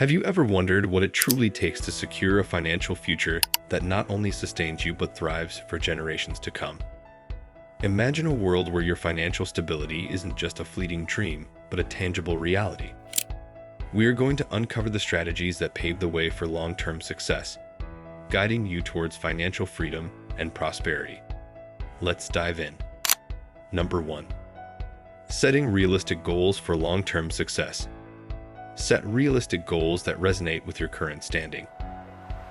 Have you ever wondered what it truly takes to secure a financial future that not only sustains you but thrives for generations to come? Imagine a world where your financial stability isn't just a fleeting dream, but a tangible reality. We are going to uncover the strategies that pave the way for long-term success, guiding you towards financial freedom and prosperity. Let's dive in. Number 1. Setting realistic goals for long-term success. Set realistic goals that resonate with your current standing.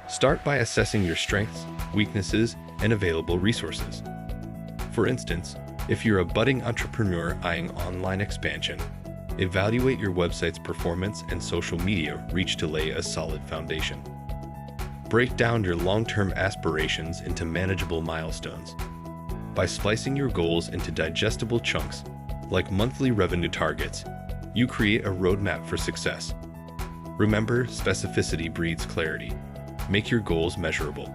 Start by assessing your strengths, weaknesses, and available resources. For instance, if you're a budding entrepreneur eyeing online expansion, evaluate your website's performance and social media reach to lay a solid foundation. Break down your long-term aspirations into manageable milestones. By splicing your goals into digestible chunks, like monthly revenue targets, you create a roadmap for success. Remember, specificity breeds clarity. Make your goals measurable.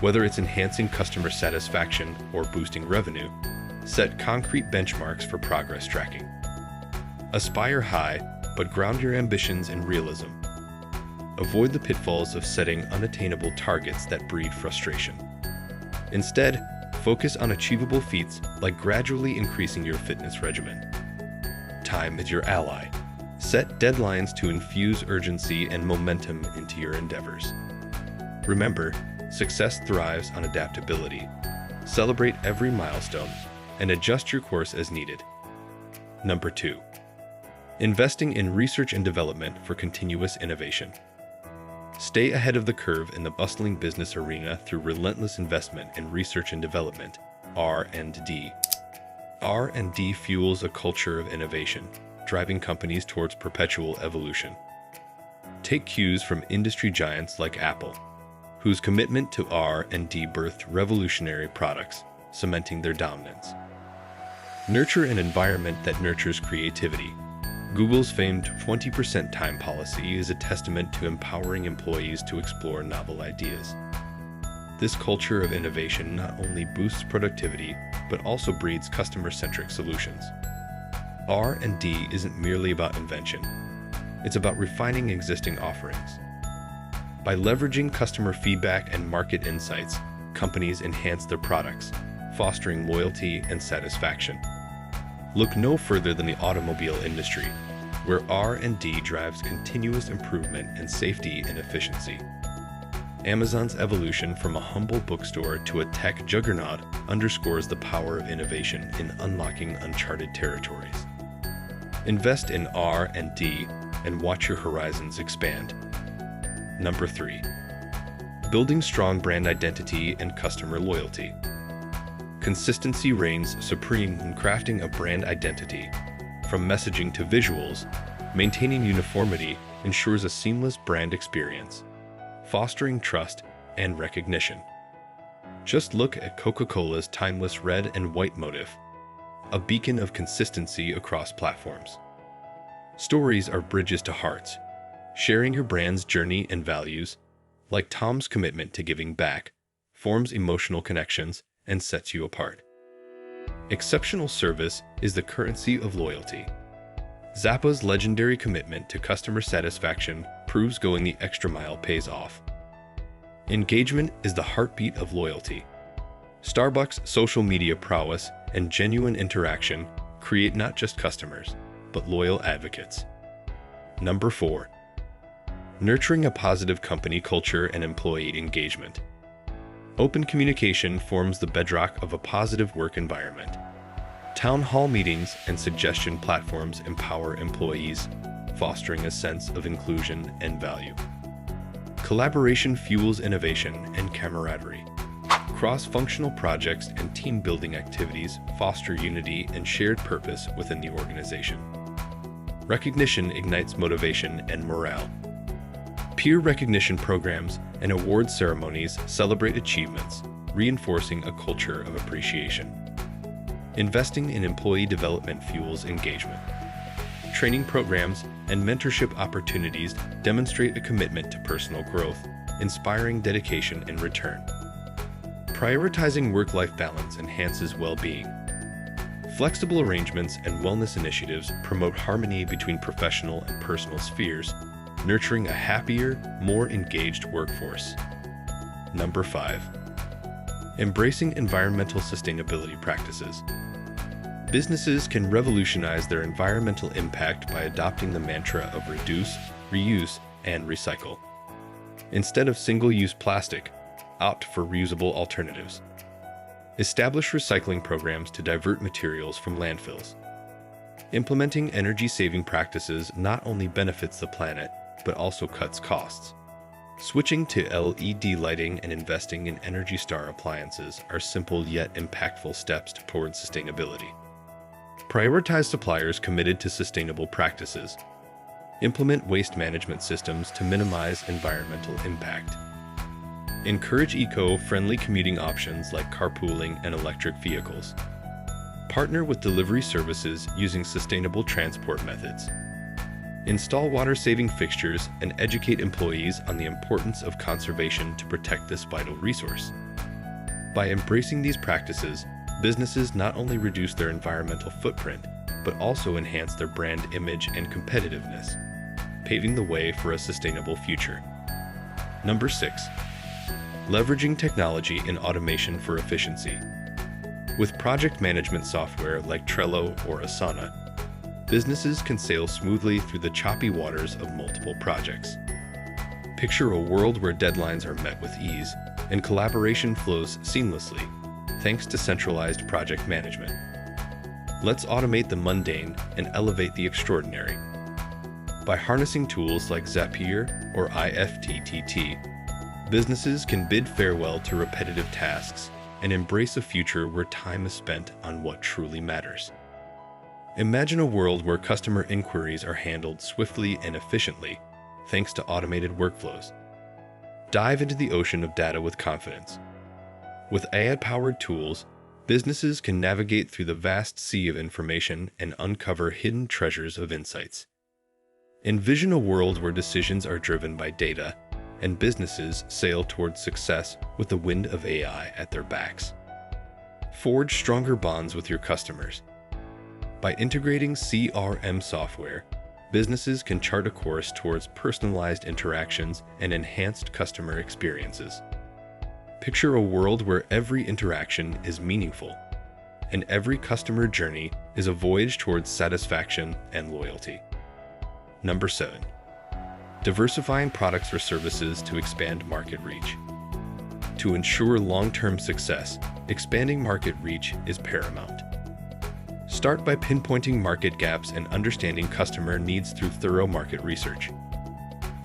Whether it's enhancing customer satisfaction or boosting revenue, set concrete benchmarks for progress tracking. Aspire high, but ground your ambitions in realism. Avoid the pitfalls of setting unattainable targets that breed frustration. Instead, focus on achievable feats like gradually increasing your fitness regimen. Time is your ally. Set deadlines to infuse urgency and momentum into your endeavors. Remember, success thrives on adaptability. Celebrate every milestone and adjust your course as needed. Number 2. Investing in research and development for continuous innovation. Stay ahead of the curve in the bustling business arena through relentless investment in research and development, R&D. R&D fuels a culture of innovation, driving companies towards perpetual evolution. Take cues from industry giants like Apple, whose commitment to R&D birthed revolutionary products, cementing their dominance. Nurture an environment that nurtures creativity. Google's famed 20% time policy is a testament to empowering employees to explore novel ideas. This culture of innovation not only boosts productivity, but also breeds customer-centric solutions. R&D isn't merely about invention. It's about refining existing offerings. By leveraging customer feedback and market insights, companies enhance their products, fostering loyalty and satisfaction. Look no further than the automobile industry, where R&D drives continuous improvement in safety and efficiency. Amazon's evolution from a humble bookstore to a tech juggernaut underscores the power of innovation in unlocking uncharted territories. Invest in R&D and watch your horizons expand. Number 3. Building strong brand identity and customer loyalty. Consistency reigns supreme in crafting a brand identity. From messaging to visuals, maintaining uniformity ensures a seamless brand experience, fostering trust and recognition. Just look at Coca-Cola's timeless red and white motif, a beacon of consistency across platforms. Stories are bridges to hearts. Sharing your brand's journey and values, like Tom's commitment to giving back, forms emotional connections and sets you apart. Exceptional service is the currency of loyalty. Zappa's legendary commitment to customer satisfaction proves going the extra mile pays off. Engagement is the heartbeat of loyalty. Starbucks' social media prowess and genuine interaction create not just customers, but loyal advocates. Number 4. Nurturing a positive company culture and employee engagement. Open communication forms the bedrock of a positive work environment. Town hall meetings and suggestion platforms empower employees, fostering a sense of inclusion and value. Collaboration fuels innovation and camaraderie. Cross-functional projects and team-building activities foster unity and shared purpose within the organization. Recognition ignites motivation and morale. Peer recognition programs and award ceremonies celebrate achievements, reinforcing a culture of appreciation. Investing in employee development fuels engagement. Training programs and mentorship opportunities demonstrate a commitment to personal growth, inspiring dedication in return. Prioritizing work-life balance enhances well-being. Flexible arrangements and wellness initiatives promote harmony between professional and personal spheres, nurturing a happier, more engaged workforce. Number 5. Embracing environmental sustainability practices. Businesses can revolutionize their environmental impact by adopting the mantra of reduce, reuse, and recycle. Instead of single-use plastic, opt for reusable alternatives. Establish recycling programs to divert materials from landfills. Implementing energy-saving practices not only benefits the planet, but also cuts costs. Switching to LED lighting and investing in Energy Star appliances are simple yet impactful steps towards sustainability. Prioritize suppliers committed to sustainable practices. Implement waste management systems to minimize environmental impact. Encourage eco-friendly commuting options like carpooling and electric vehicles. Partner with delivery services using sustainable transport methods. Install water-saving fixtures and educate employees on the importance of conservation to protect this vital resource. By embracing these practices, businesses not only reduce their environmental footprint, but also enhance their brand image and competitiveness, paving the way for a sustainable future. Number 6. Leveraging technology and automation for efficiency. With project management software like Trello or Asana, businesses can sail smoothly through the choppy waters of multiple projects. Picture a world where deadlines are met with ease and collaboration flows seamlessly, thanks to centralized project management. Let's automate the mundane and elevate the extraordinary. By harnessing tools like Zapier or IFTTT, businesses can bid farewell to repetitive tasks and embrace a future where time is spent on what truly matters. Imagine a world where customer inquiries are handled swiftly and efficiently, thanks to automated workflows. Dive into the ocean of data with confidence. With AI-powered tools, businesses can navigate through the vast sea of information and uncover hidden treasures of insights. Envision a world where decisions are driven by data, and businesses sail towards success with the wind of AI at their backs. Forge stronger bonds with your customers. By integrating CRM software, businesses can chart a course towards personalized interactions and enhanced customer experiences. Picture a world where every interaction is meaningful, and every customer journey is a voyage towards satisfaction and loyalty. Number 7. Diversifying products or services to expand market reach. To ensure long-term success, expanding market reach is paramount. Start by pinpointing market gaps and understanding customer needs through thorough market research.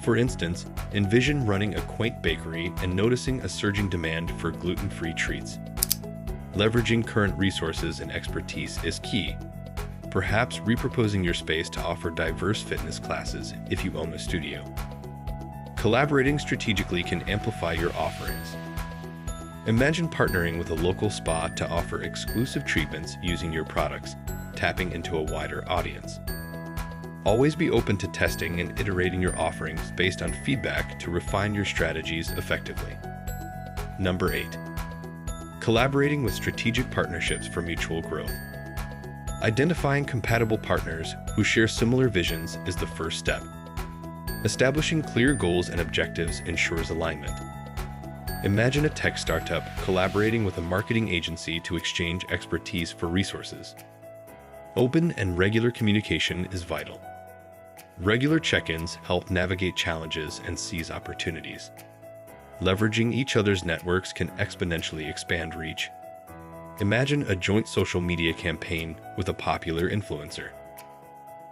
For instance, envision running a quaint bakery and noticing a surging demand for gluten-free treats. Leveraging current resources and expertise is key. Perhaps repurposing your space to offer diverse fitness classes if you own a studio. Collaborating strategically can amplify your offerings. Imagine partnering with a local spa to offer exclusive treatments using your products, tapping into a wider audience. Always be open to testing and iterating your offerings based on feedback to refine your strategies effectively. Number 8. Collaborating with strategic partnerships for mutual growth. Identifying compatible partners who share similar visions is the first step. Establishing clear goals and objectives ensures alignment. Imagine a tech startup collaborating with a marketing agency to exchange expertise for resources. Open and regular communication is vital. Regular check-ins help navigate challenges and seize opportunities. Leveraging each other's networks can exponentially expand reach. Imagine a joint social media campaign with a popular influencer.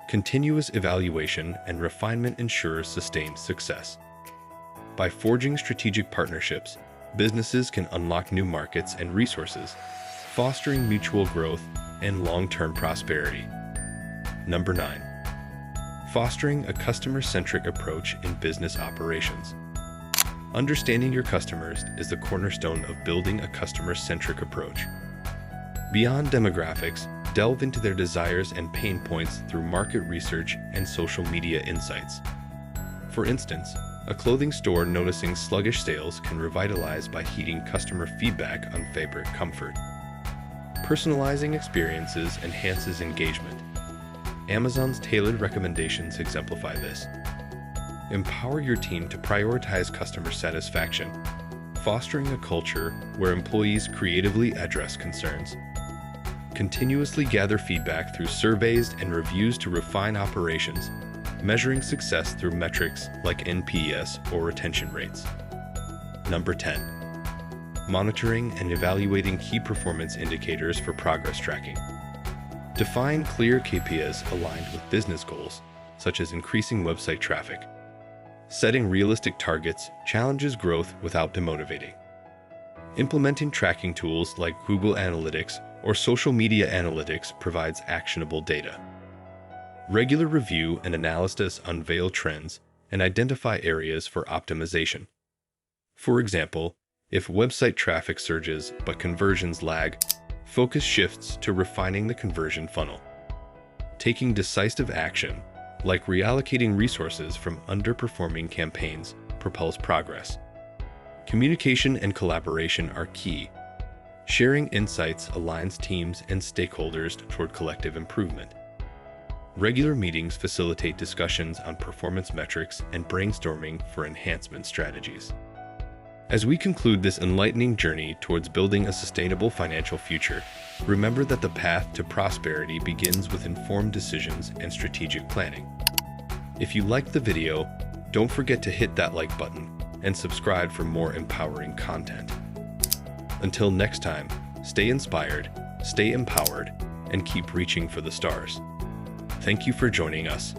Continuous evaluation and refinement ensures sustained success. By forging strategic partnerships, businesses can unlock new markets and resources, fostering mutual growth and long-term prosperity. Number 9. Fostering a customer-centric approach in business operations. Understanding your customers is the cornerstone of building a customer-centric approach. Beyond demographics, delve into their desires and pain points through market research and social media insights. For instance, a clothing store noticing sluggish sales can revitalize by heeding customer feedback on fabric comfort. Personalizing experiences enhances engagement. Amazon's tailored recommendations exemplify this. Empower your team to prioritize customer satisfaction, fostering a culture where employees creatively address concerns. Continuously gather feedback through surveys and reviews to refine operations, measuring success through metrics like NPS or retention rates. Number 10. Monitoring and evaluating key performance indicators for progress tracking. Define clear KPIs aligned with business goals, such as increasing website traffic. Setting realistic targets challenges growth without demotivating. Implementing tracking tools like Google Analytics or social media analytics provides actionable data. Regular review and analysis unveil trends and identify areas for optimization. For example, if website traffic surges but conversions lag, focus shifts to refining the conversion funnel. Taking decisive action, like reallocating resources from underperforming campaigns, propels progress. Communication and collaboration are key. Sharing insights aligns teams and stakeholders toward collective improvement. Regular meetings facilitate discussions on performance metrics and brainstorming for enhancement strategies. As we conclude this enlightening journey towards building a sustainable financial future, remember that the path to prosperity begins with informed decisions and strategic planning. If you liked the video, don't forget to hit that like button and subscribe for more empowering content. Until next time, stay inspired, stay empowered, and keep reaching for the stars. Thank you for joining us.